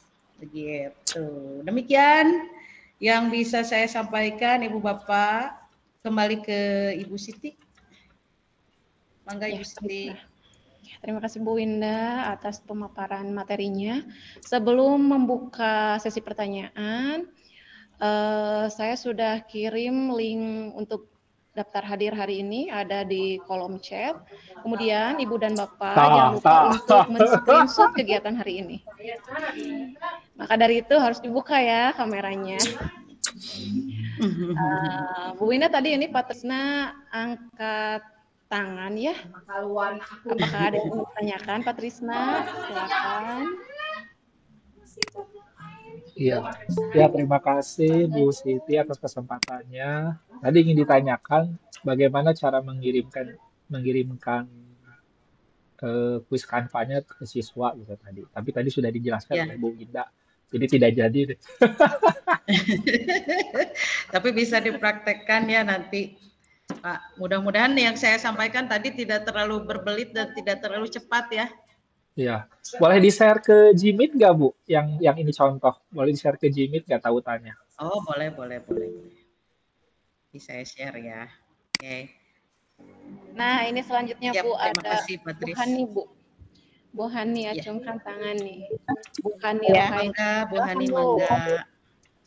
begitu. Demikian yang bisa saya sampaikan Ibu Bapak. Kembali ke Ibu Siti. Mangga Ibu Siti. Terima kasih Bu Winda atas pemaparan materinya. Sebelum membuka sesi pertanyaan, saya sudah kirim link untuk daftar hadir hari ini, ada di kolom chat. Kemudian Ibu dan Bapak jangan lupa untuk men-screenshot kegiatan hari ini. Maka dari itu harus dibuka ya kameranya. Bu Winda tadi ini Patrisna angkat tangan ya. Apakah ada yang ingin ditanyakan, Patrisna? Silakan. Iya, ya terima kasih Bu Siti atas kesempatannya. Tadi ingin ditanyakan bagaimana cara mengirimkan kuis Canva-nya ke siswa gitu tadi. Tapi tadi sudah dijelaskan oleh Bu Winda, jadi tidak jadi. Tapi bisa dipraktekkan ya nanti, Pak. Mudah-mudahan yang saya sampaikan tadi tidak terlalu berbelit dan tidak terlalu cepat ya. Iya, boleh di-share ke Gmeet nggak Bu? Yang ini contoh, boleh di-share ke Gmeet nggak tautannya? Oh, boleh. Bisa saya share ya. Oke. Nah, ini selanjutnya Ya, Bu, terima ada kasih, Patris. Tuhan nih Bu. Bu Hani Ya. acungkan tangan nih. Bu Hani Ya. Rohaini. Mangga, Bu Hani, mangga.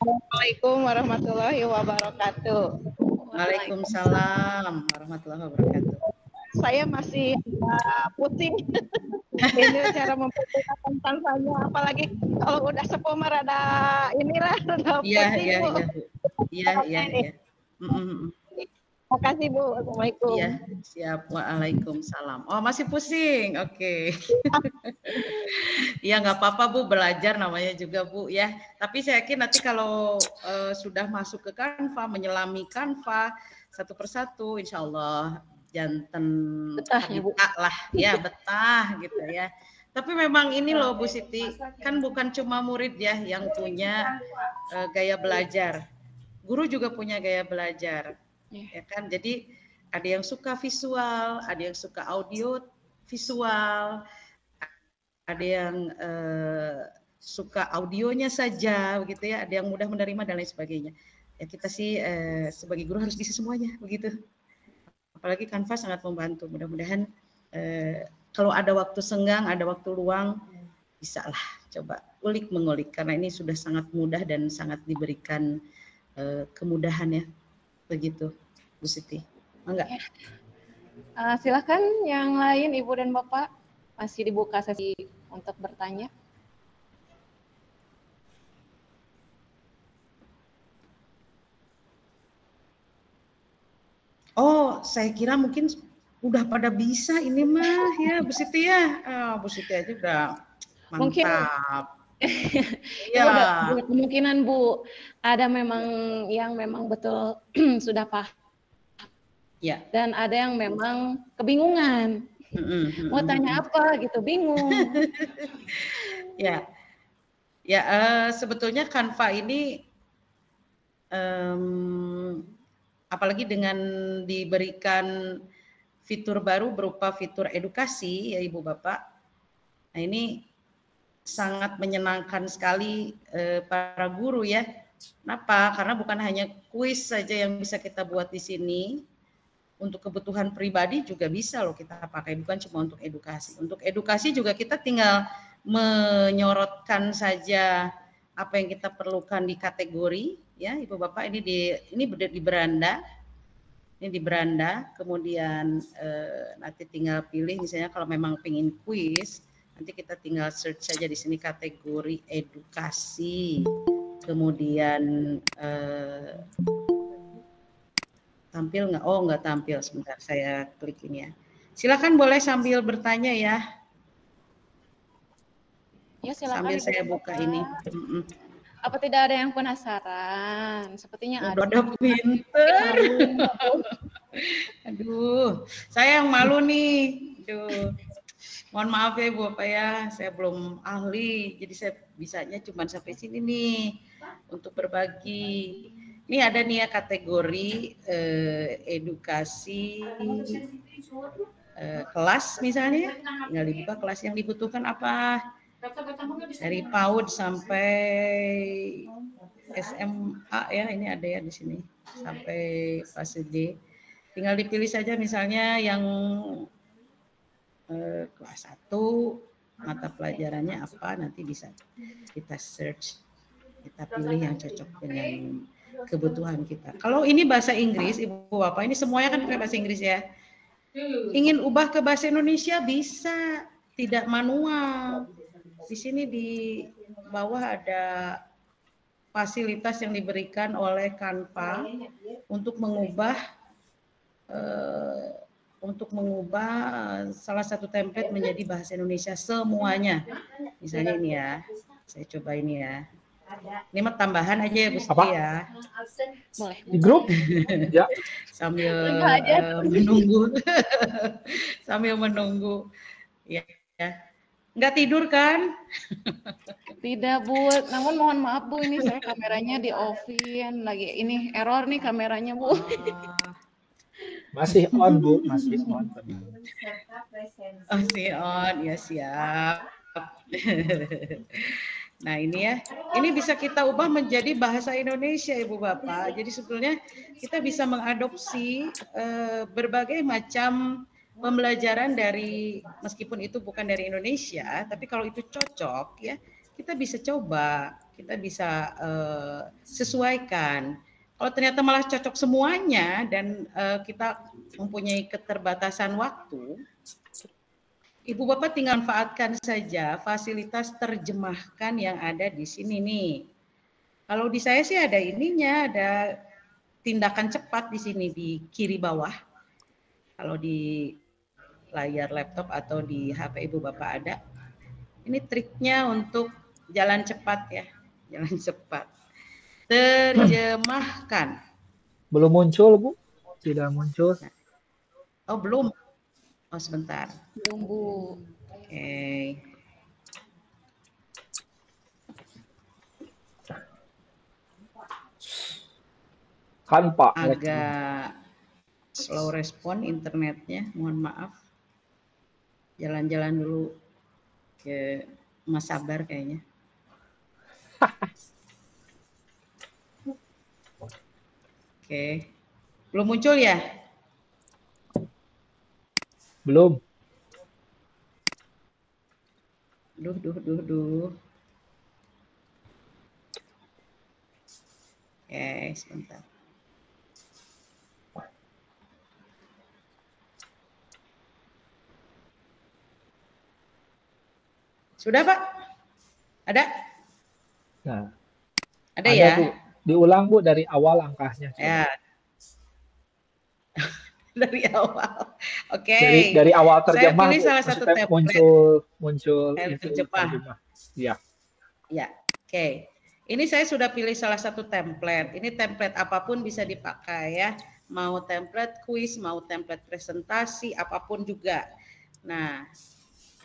Assalamualaikum warahmatullahi wabarakatuh. Waalaikumsalam warahmatullahi wabarakatuh. Saya masih pusing. Ini cara mempergunakan tangannya, apalagi kalau udah sepuh rada inilah rada Iya, pusing, iya, Bu. iya, Bu. Iya, iya, iya. Terima kasih, Bu. Assalamualaikum. Iya, siap. Waalaikumsalam. Oh, masih pusing. Oke. Iya, nggak apa-apa, Bu. Belajar namanya juga, Bu, ya. Tapi saya yakin nanti kalau sudah masuk ke Canva, menyelami Canva satu persatu, insya Allah jantan Betah ya, Bu. lah, ya betah gitu ya. Tapi memang ini loh, Bu Siti, kan bukan cuma murid ya yang punya gaya belajar. Guru juga punya gaya belajar, ya kan? Jadi ada yang suka visual, ada yang suka audio visual, ada yang suka audionya saja, begitu ya. Ada yang mudah menerima dan lain sebagainya. Ya kita sih sebagai guru harus bisa semuanya, begitu. Apalagi Canva sangat membantu. Mudah-mudahan kalau ada waktu senggang, ada waktu luang, bisa lah coba ulik mengulik karena ini sudah sangat mudah dan sangat diberikan kemudahan ya, begitu, Bu Siti. Enggak? Silakan yang lain Ibu dan Bapak, masih dibuka sesi untuk bertanya. Oh, saya kira mungkin udah pada bisa ini mah ya, Bu Siti ya. Bu Siti aja udah mantap. Mungkin ya. Kemungkinan Bu, ada memang yang memang betul sudah paham. Ya. Dan ada yang memang kebingungan. Mau tanya apa gitu, bingung. Ya. Ya, sebetulnya Canva ini apalagi dengan diberikan fitur baru berupa fitur edukasi ya Ibu Bapak. Nah, ini sangat menyenangkan sekali para guru ya. Kenapa? Karena bukan hanya kuis saja yang bisa kita buat di sini. Untuk kebutuhan pribadi juga bisa loh kita pakai, bukan cuma untuk edukasi. Untuk edukasi juga kita tinggal menyorotkan saja apa yang kita perlukan di kategori ya Ibu Bapak. Ini di beranda. Ini di beranda, kemudian nanti tinggal pilih misalnya kalau memang pengen kuis, nanti kita tinggal search saja di sini kategori edukasi. Kemudian tampil nggak? Oh, nggak tampil. Sebentar, saya klik ini ya. Silakan boleh sambil bertanya ya. Ya, silakan. Sambil saya buka ini. Apa tidak ada yang penasaran? Sepertinya ada. Udah pinter. Aduh, saya yang malu nih. Aduh. Mohon maaf ya Bu Bapak ya, saya belum ahli. Jadi saya bisanya cuma sampai sini nih untuk berbagi. Ini ada nih ya kategori edukasi kelas misalnya. Tinggal dibuka kelas yang dibutuhkan apa. Dari PAUD sampai SMA ya, ini ada ya di sini sampai fase D. Tinggal dipilih saja misalnya yang kelas 1 mata pelajarannya apa, nanti bisa kita search, kita pilih yang cocok dengan kebutuhan kita. Kalau ini bahasa Inggris, Ibu Bapak, ini semuanya kan pakai bahasa Inggris ya. Ingin ubah ke bahasa Indonesia bisa, tidak manual. Di sini di bawah ada fasilitas yang diberikan oleh Canva untuk mengubah salah satu template menjadi bahasa Indonesia semuanya. Misalnya ini ya, saya coba ini ya. Ini mah tambahan aja ya Bu Siti ya. Boleh. Di grup? Ya. Sambil menunggu. Sambil menunggu. Ya. Nggak tidur kan? Tidak Bu, namun mohon maaf Bu, ini saya kameranya di off-in lagi. Ini error nih kameranya Bu. Masih on Bu, masih on. Masih on, ya siap. Nah ini ya, ini bisa kita ubah menjadi bahasa Indonesia Ibu Bapak. Jadi sebetulnya kita bisa mengadopsi berbagai macam pembelajaran dari, meskipun itu bukan dari Indonesia, tapi kalau itu cocok ya, kita bisa coba, kita bisa sesuaikan. Kalau ternyata malah cocok semuanya dan kita mempunyai keterbatasan waktu, Ibu Bapak tinggal manfaatkan saja fasilitas terjemahkan yang ada di sini nih. Kalau di saya sih ada ininya, ada tindakan cepat di sini di kiri bawah. Kalau di layar laptop atau di HP Ibu Bapak ada. Ini triknya untuk jalan cepat ya, jalan cepat. Terjemahkan. Belum muncul, Bu? Tidak muncul. Oh, belum. Oh, sebentar. Belum, Bu. Oke. Kanva. Agak slow respon internetnya, mohon maaf. Jalan-jalan dulu ke Mas Sabar kayaknya. Oke. Belum muncul ya? Belum. Duh. Oke, sebentar. Sudah, Pak? Ada? Nah, ada ya? Bu. Diulang, Bu, dari awal angkanya. Ya. Dari awal. Oke. Dari awal terjemah. Saya pilih salah satu template. Muncul terjemah. Ya. Ya. Oke. Ini saya sudah pilih salah satu template. Ini template apapun bisa dipakai ya. Mau template kuis, mau template presentasi, apapun juga. Nah,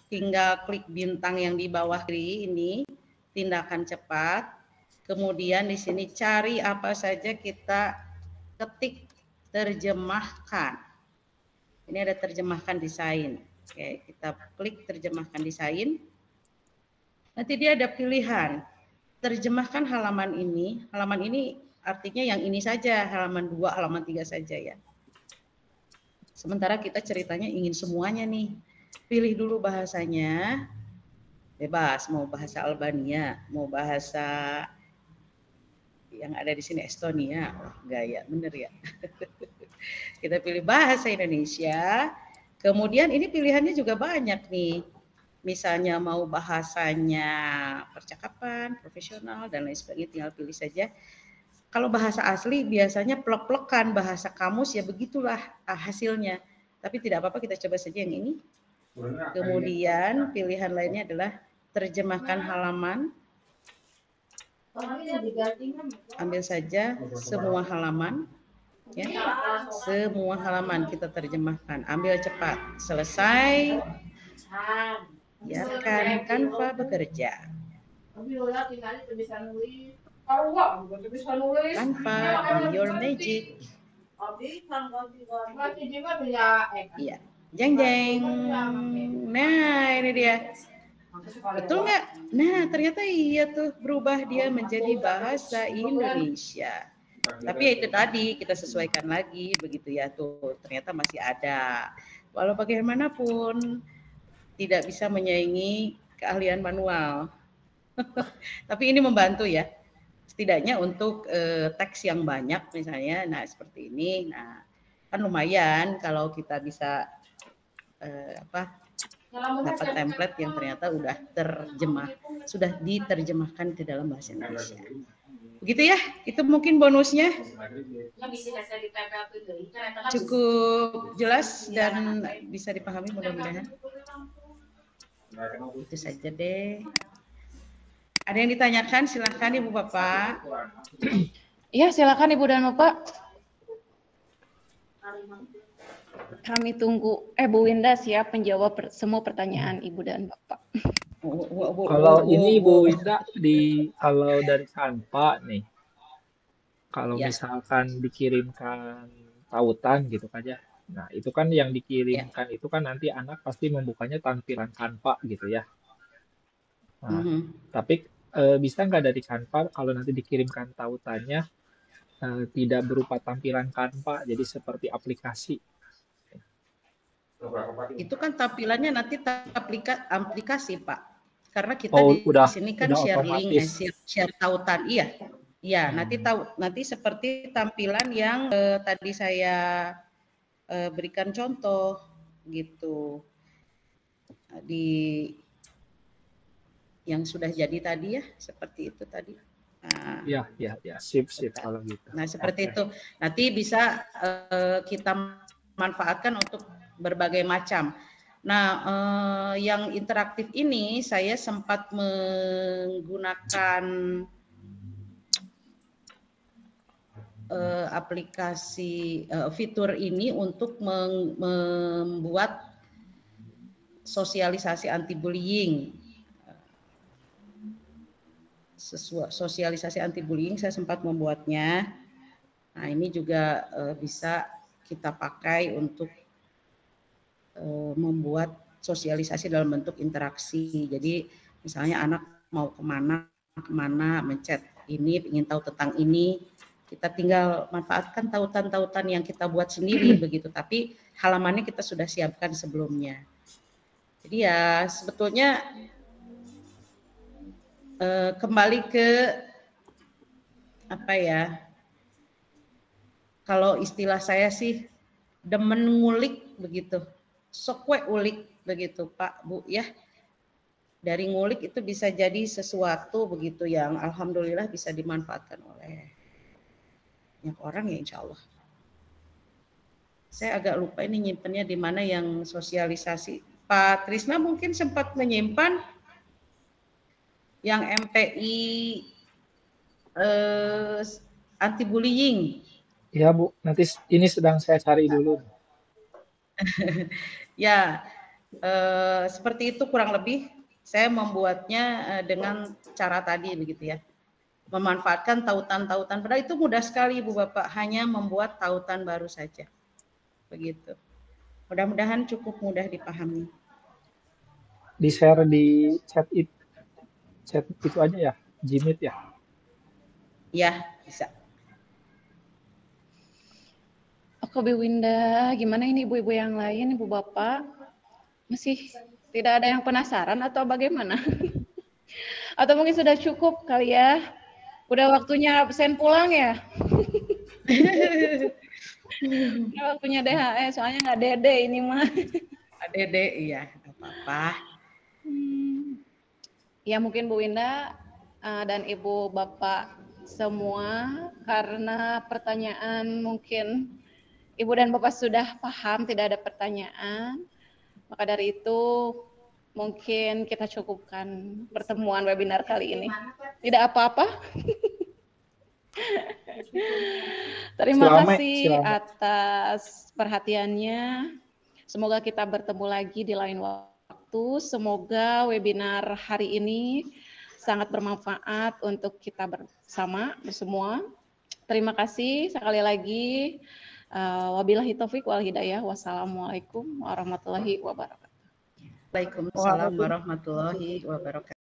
tinggal klik bintang yang di bawah kiri ini, tindakan cepat. Kemudian di sini cari apa saja kita ketik, terjemahkan. Ini ada terjemahkan desain. Oke, kita klik terjemahkan desain. Nanti dia ada pilihan. Terjemahkan halaman ini. Halaman ini artinya yang ini saja, halaman 2, halaman 3 saja ya. Sementara kita ceritanya ingin semuanya nih. Pilih dulu bahasanya. Bebas, mau bahasa Albania, mau bahasa yang ada di sini Estonia. Wah, gaya, bener ya. Kita pilih bahasa Indonesia. Kemudian ini pilihannya juga banyak nih. Misalnya mau bahasanya percakapan, profesional, dan lain sebagainya, tinggal pilih saja. Kalau bahasa asli biasanya plek-plekan, bahasa kamus ya begitulah hasilnya. Tapi tidak apa-apa, kita coba saja yang ini. Kemudian pilihan lainnya adalah terjemahkan halaman. Ambil saja semua halaman. Ya, semua halaman kita terjemahkan. Ambil cepat. Selesai. Biarkan Canva bekerja. Canva, do your magic. Iya. Jeng. Nah, ini dia. Betul nggak? Nah, ternyata iya tuh, berubah dia menjadi bahasa Indonesia. Tapi ya itu tadi, kita sesuaikan lagi begitu ya, tuh ternyata masih ada. Walau bagaimanapun tidak bisa menyaingi keahlian manual. Tapi ini membantu ya. Setidaknya untuk teks yang banyak misalnya, nah seperti ini. Nah, kan lumayan kalau kita bisa dapat template yang ternyata sudah diterjemahkan ke dalam bahasa Indonesia. Begitu ya, itu mungkin bonusnya. Cukup jelas dan bisa dipahami mudah-mudahan. Itu saja deh. Ada yang ditanyakan? Silahkan Ibu Bapak. Iya, silakan Ibu dan Bapak. Kami tunggu. Bu Winda siap menjawab semua pertanyaan Ibu dan Bapak. Kalau ini Bu Winda, kalau dari Canva nih, kalau misalkan dikirimkan tautan gitu kan ya. Nah, itu kan yang dikirimkan itu kan nanti anak pasti membukanya tampilan Canva gitu ya. Nah, tapi bisa nggak dari Canva kalau nanti dikirimkan tautannya tidak berupa tampilan Canva, jadi seperti aplikasi? Itu kan tampilannya nanti aplikasi, Pak. Karena kita Oh, di sini kan udah share link, otomatis. share tautan. Iya. Iya, nanti seperti tampilan yang tadi saya berikan contoh gitu. Di yang sudah jadi tadi ya, seperti itu tadi. Nah, Ya, sip kalau gitu. Nah, seperti itu. Nanti bisa kita manfaatkan untuk berbagai macam. Nah, yang interaktif ini saya sempat menggunakan aplikasi fitur ini untuk membuat sosialisasi anti bullying. Sosialisasi anti bullying saya sempat membuatnya. Nah, ini juga bisa kita pakai untuk membuat sosialisasi dalam bentuk interaksi. Jadi misalnya anak mau kemana mencet ini, ingin tahu tentang ini, kita tinggal manfaatkan tautan-tautan yang kita buat sendiri begitu. Tapi halamannya kita sudah siapkan sebelumnya. Jadi ya sebetulnya kembali ke apa ya? Kalau istilah saya sih demen ngulik begitu. Sok we ulik begitu Pak Bu ya. Dari ngulik itu bisa jadi sesuatu begitu yang alhamdulillah bisa dimanfaatkan oleh banyak orang ya insya Allah. Saya agak lupa ini nyimpennya di mana yang sosialisasi. Pak Trisna mungkin sempat menyimpan yang MPI anti bullying. Ya Bu, nanti ini sedang saya cari dulu. Ya, seperti itu kurang lebih saya membuatnya dengan cara tadi begitu ya. Memanfaatkan tautan-tautan, padahal itu mudah sekali Ibu Bapak, hanya membuat tautan baru saja. Begitu. Mudah-mudahan cukup mudah dipahami. Di-share di chat itu aja ya, Gmeet ya? Ya, bisa. Oke, Bu Winda, gimana ini ibu-ibu yang lain, ibu bapak? Masih tidak ada yang penasaran atau bagaimana? Atau mungkin sudah cukup kali ya? Udah waktunya absen pulang ya? Udah waktunya DHE, soalnya nggak dede ini mah. Dede, iya, nggak apa-apa. Ya mungkin Bu Winda dan Ibu Bapak semua, karena pertanyaan mungkin Ibu dan Bapak sudah paham, tidak ada pertanyaan. Maka dari itu mungkin kita cukupkan pertemuan webinar kali ini. Tidak apa-apa. Terima kasih atas perhatiannya. Semoga kita bertemu lagi di lain waktu. Semoga webinar hari ini sangat bermanfaat untuk kita bersama, semua. Terima kasih sekali lagi. Wabillahi taufik wal hidayah. Wassalamualaikum warahmatullahi wabarakatuh. Waalaikumsalam warahmatullahi wabarakatuh.